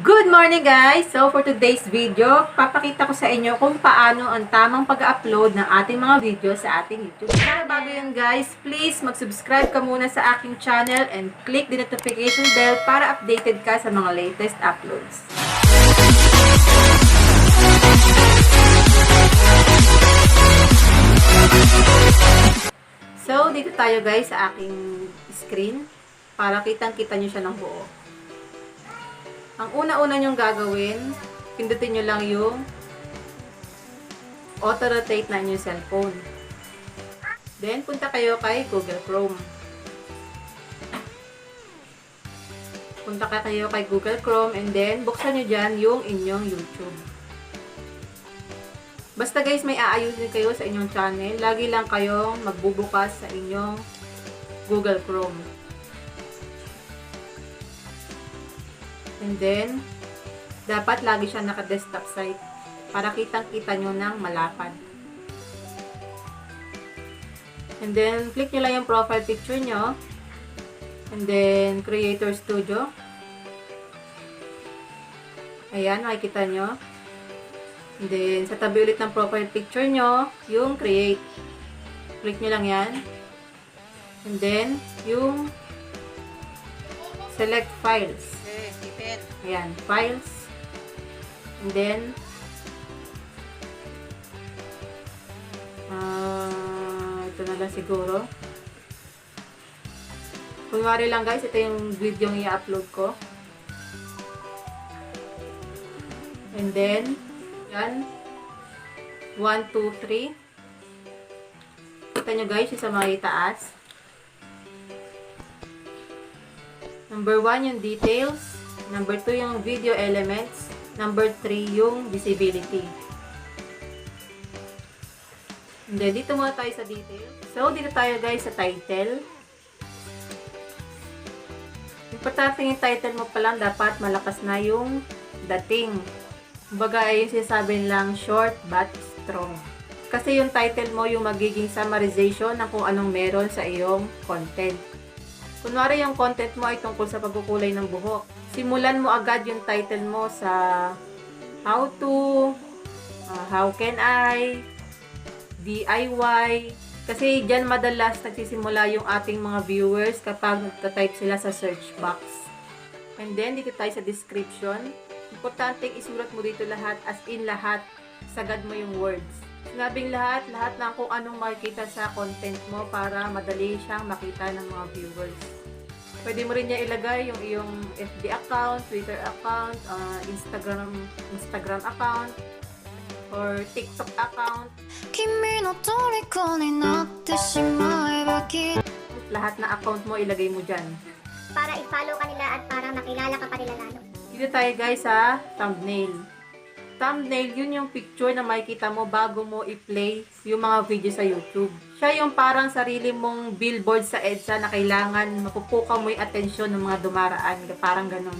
Good morning guys! So for today's video, papakita ko sa inyo kung paano ang tamang pag-upload ng ating mga video sa ating YouTube channel. Bago yun guys, please mag-subscribe ka muna sa aking channel and click the notification bell para updated ka sa mga latest uploads. So dito tayo guys sa aking screen para kitang-kita nyo siya ng buo. Ang una-una nyong gagawin, pindutin nyo lang yung auto-rotate na inyong cellphone. Then, punta kayo kay Google Chrome. Punta kayo kay Google Chrome and then, buksan nyo dyan yung inyong YouTube. Basta guys, may aayusin kayo sa inyong channel. Lagi lang kayong magbubukas sa inyong Google Chrome. And then, dapat lagi siya naka-desktop site para kitang-kita nyo ng malapad. And then, click nyo lang yung profile picture nyo. And then, Creator Studio. Ayan, makikita nyo. And then, sa tabi ulit ng profile picture nyo, yung Create. Click nyo lang yan. And then, yung Select Files. Ayan, Files. And then, ito na lang siguro. Kunwari lang guys, ito yung video yung i-upload ko. And then, yan. 1, 2, 3. Kita nyo guys, yung sa mga itaas. Number 1, yung details. Number 2, yung video elements. Number 3, yung visibility. And then, dito muna tayo sa details. So, dito tayo guys sa title. Importante yung title mo pa lang, dapat malakas na yung dating. Kumbaga, ay yung sinasabi lang, short but strong. Kasi yung title mo, yung magiging summarization ng kung anong meron sa iyong content. Kunwari yung content mo ay tungkol sa pagkukulay ng buhok. Simulan mo agad yung title mo sa how to, how can I, DIY. Kasi dyan madalas nagsisimula yung ating mga viewers kapag nagtatype sila sa search box. And then, dito tayo sa description. Importante isulat mo dito lahat, as in lahat. Sagad mo yung words. Sinabing lahat ng kung anong makikita sa content mo para madali siyang makita ng mga viewers. Pwede mo rin niya ilagay yung iyong FB account, Twitter account, Instagram account, or TikTok account. Lahat na account mo ilagay mo dyan. Para i-follow ka nila at para makilala ka pa nila lalo. Dito tayo guys sa thumbnail. Thumbnail, yun yung picture na makikita mo bago mo i-play yung mga video sa YouTube. Siya yung parang sarili mong billboard sa EDSA na kailangan mapupukaw mo yung atensyon ng mga dumaraan. Parang ganun.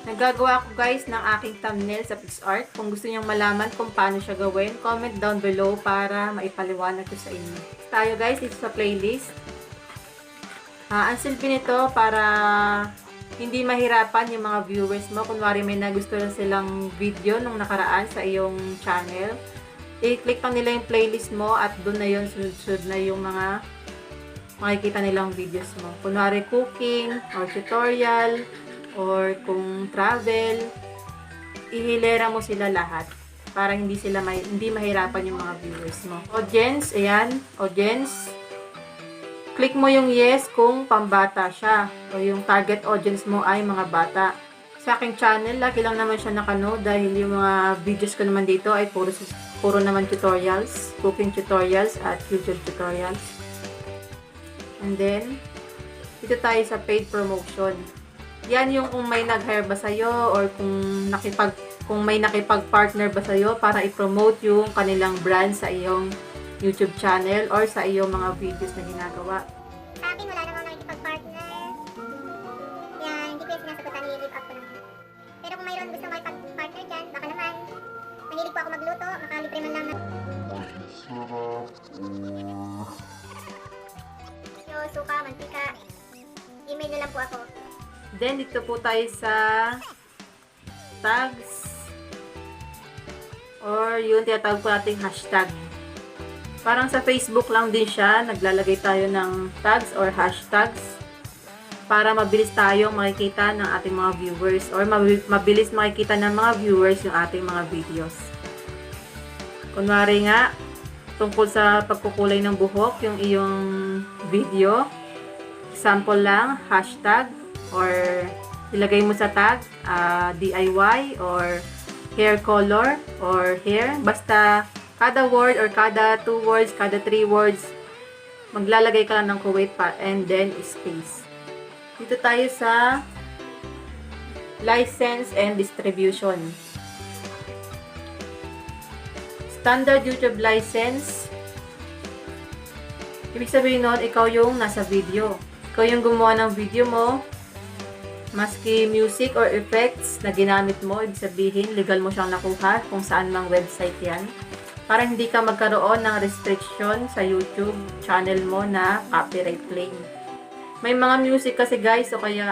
Nagagawa ko guys ng aking thumbnail sa PixArt. Kung gusto nyo malaman kung paano siya gawin, comment down below para maipaliwanag ko sa inyo. Tayo guys, dito sa playlist. Ang silbi nito para hindi mahirapan yung mga viewers mo. Kunwari may nagustuhan silang video nung nakaraan sa iyong channel. I-click lang nila yung playlist mo at doon na yun, sunod-sunod na yung mga makikita nilang videos mo. Kunwari cooking, or tutorial, or kung travel, ihilera mo sila lahat para hindi mahirapan yung mga viewers mo. Audience, ayan, audience. Click mo yung yes kung pambata siya o yung target audience mo ay mga bata. Sa aking channel, lagi lang naman siya nakanood dahil yung mga videos ko naman dito ay puro naman tutorials, cooking tutorials at YouTube tutorials. And then, dito tayo sa paid promotion. Yan yung kung may nag-hire ba sa'yo or kung may nakipag-partner ba sa'yo para i-promote yung kanilang brand sa iyong YouTube channel or sa iyong mga videos na ginagawa. Sa akin, wala namang nakikipag-partner. Yan, hindi ko yung sinasagutan, i-leave up ko lang. Pero kung mayroon gusto makipag-partner dyan, baka naman. Mahilig po ako magluto, makalibre man lang. Yung suka, mantika, email nyo lang po ako. Then, dito po tayo sa tags or yung tinatawag po nating hashtag. Parang sa Facebook lang din siya, naglalagay tayo ng tags or hashtags para mabilis tayong makikita ng ating mga viewers or mabilis makikita ng mga viewers yung ating mga videos. Kunwari nga, tungkol sa pagkukulay ng buhok, yung iyong video, example lang, hashtag or ilagay mo sa tag, DIY or hair color or hair, basta kada word or kada 2 words, kada 3 words, maglalagay ka lang ng kuwait pa and then space. Dito tayo sa license and distribution. Standard YouTube license. Ibig sabihin nun, ikaw yung nasa video. Ikaw yung gumawa ng video mo. Maski music or effects na ginamit mo, ibig sabihin, legal mo siyang nakuha kung saan mang website yan. Para hindi ka magkaroon ng restriction sa YouTube channel mo na copyright claim. May mga music kasi guys, o kaya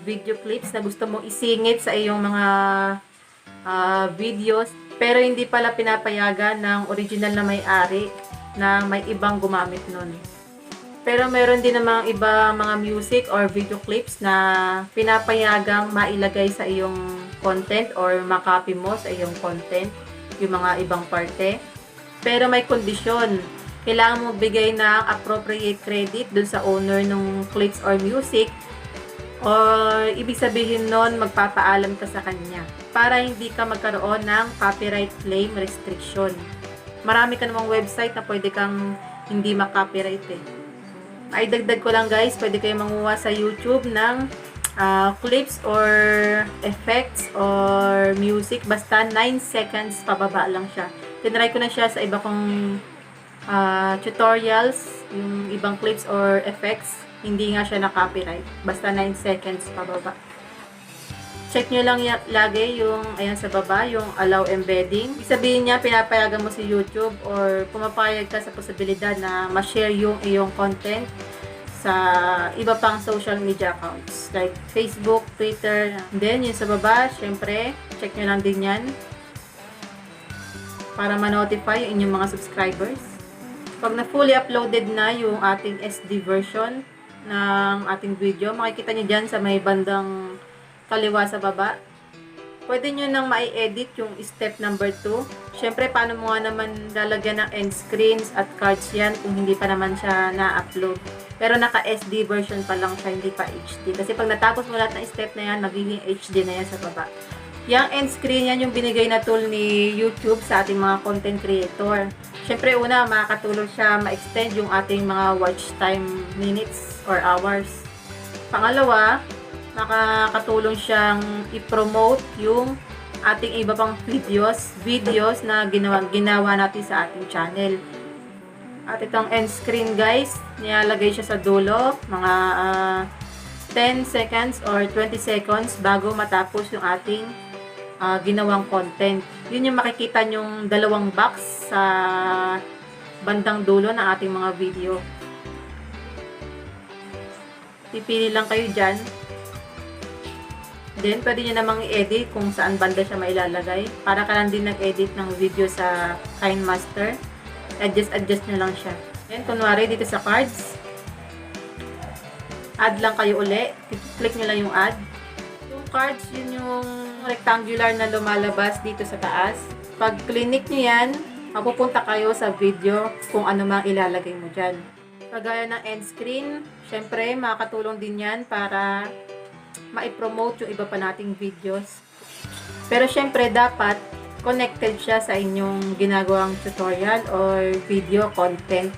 video clips na gusto mo isingit sa iyong mga videos, pero hindi pala pinapayagan ng original na may-ari na may ibang gumamit nun. Pero meron din namang iba mga music or video clips na pinapayagang mailagay sa iyong content or makopy mo sa iyong content, yung mga ibang parte. Pero may kondisyon. Kailangan mo bigay ng appropriate credit dun sa owner ng clips or music or ibig sabihin nun magpapaalam ka sa kanya para hindi ka magkaroon ng copyright claim restriction. Marami ka namang website na pwede kang hindi makopyright eh. Maidagdag ko lang guys, pwede kayo manguha sa YouTube ng clips or effects or music, basta 9 seconds pababa lang siya. Tinry ko na siya sa iba kong tutorials, yung ibang clips or effects, hindi nga siya na-copyright. Basta 9 seconds pababa. Check nyo lang lagi yung, ayan sa baba, yung allow embedding. Ibig sabihin niya, pinapayagan mo si YouTube or pumapayag ka sa posibilidad na ma-share yung iyong content sa iba pang social media accounts like Facebook, Twitter. Then, yung sa baba, syempre, check nyo lang din yan para ma-notify yung inyong mga subscribers. Pag na fully uploaded na yung ating SD version ng ating video, makikita nyo dyan sa may bandang kaliwa sa baba. Pwede nyo nang ma-edit yung step number 2. Syempre, paano mo nga naman lalagyan ng end screens at cards yan kung hindi pa naman siya na-upload. Pero naka-SD version pa lang siya, hindi pa HD. Kasi pag natapos mo lahat ng step na yan, magiging HD na yan sa baba. Yung end screen yan yung binigay na tool ni YouTube sa ating mga content creator. Syempre, una, makakatulong siya ma-extend yung ating mga watch time minutes or hours. Pangalawa, makakatulong siyang i-promote yung ating iba pang videos na ginawa natin sa ating channel. At itong end screen guys, nilalagay siya sa dulo, mga 10 seconds or 20 seconds bago matapos yung ating ginawang content. Yun yung makikita yung dalawang box sa bandang dulo ng ating mga video. Pipili lang kayo dyan. Then, pwede nyo namang i-edit kung saan banda siya mailalagay. Para ka lang din nag-edit ng video sa KineMaster. Adjust nyo lang siya. Then, kunwari dito sa cards, add lang kayo uli. Click nyo lang yung add. Yung cards, yun yung rectangular na lumalabas dito sa taas. Pag clinic nyo yan, mapupunta kayo sa video kung ano mang ilalagay mo dyan. Kagaya ng end screen, syempre makakatulong din yan para ma-promote yung iba pa nating videos. Pero syempre dapat connected siya sa inyong ginagawang tutorial or video content.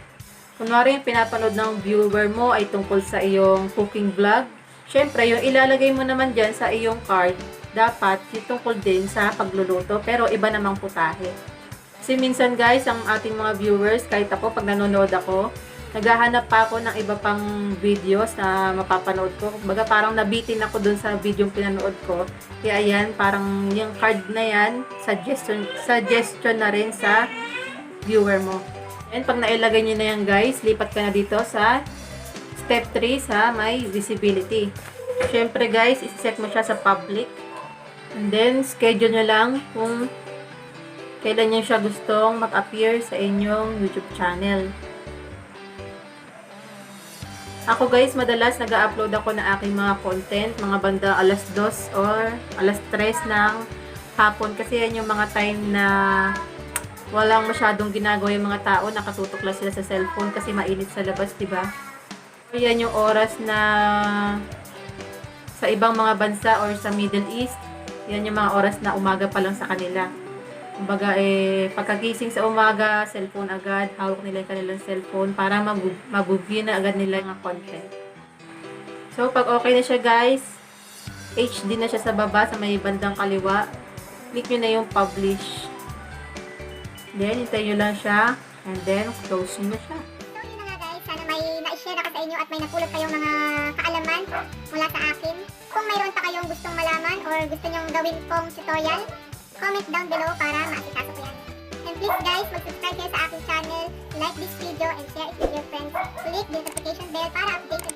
Kunwari yung pinapanood ng viewer mo ay tungkol sa iyong cooking vlog, syempre yung ilalagay mo naman dyan sa iyong card, dapat yung tungkol din sa pagluluto pero iba namang putahe. Kasi minsan guys, ang ating mga viewers, kahit ako pag nanonood ako, naghahanap pa ako ng iba pang videos na mapapanood ko. Kumbaga parang nabitin ako dun sa video yung pinanood ko. Kaya yan, parang yung card na yan, suggestion na rin sa viewer mo. And pag nailagay nyo na yan guys, lipat ka na dito sa step 3 sa may visibility. Siyempre guys, isi-set mo siya sa public. And then, schedule nyo lang kung kailan nyo siya gustong mag-appear sa inyong YouTube channel. Ako guys, madalas nag-upload ako ng aking mga content, mga banda alas 2 or alas 3 ng hapon. Kasi yan yung mga time na walang masyadong ginagawa yung mga tao, nakatutok lang sila sa cellphone kasi mainit sa labas, diba? Yan yung oras na sa ibang mga bansa or sa Middle East, yan yung mga oras na umaga pa lang sa kanila. Kumbaga, pagkagising sa umaga, cellphone agad, hawak nila yung kanilang cellphone para mag-view na agad nila yung content. So, pag okay na siya guys, HD na siya sa baba, sa may bandang kaliwa, click nyo na yung publish. Then, hintayin nyo lang siya, and then, close nyo na siya. So, yun na nga guys. Sana may na-share ako sa inyo at may napulot kayong mga kaalaman mula sa akin. Kung mayroon pa kayong gustong malaman or gusto nyong gawin kong tutorial, comment down below para maasikaso ko yan. And please guys, mag-subscribe kayo sa aking channel, like this video, and share it with your friends. Click the notification bell para updated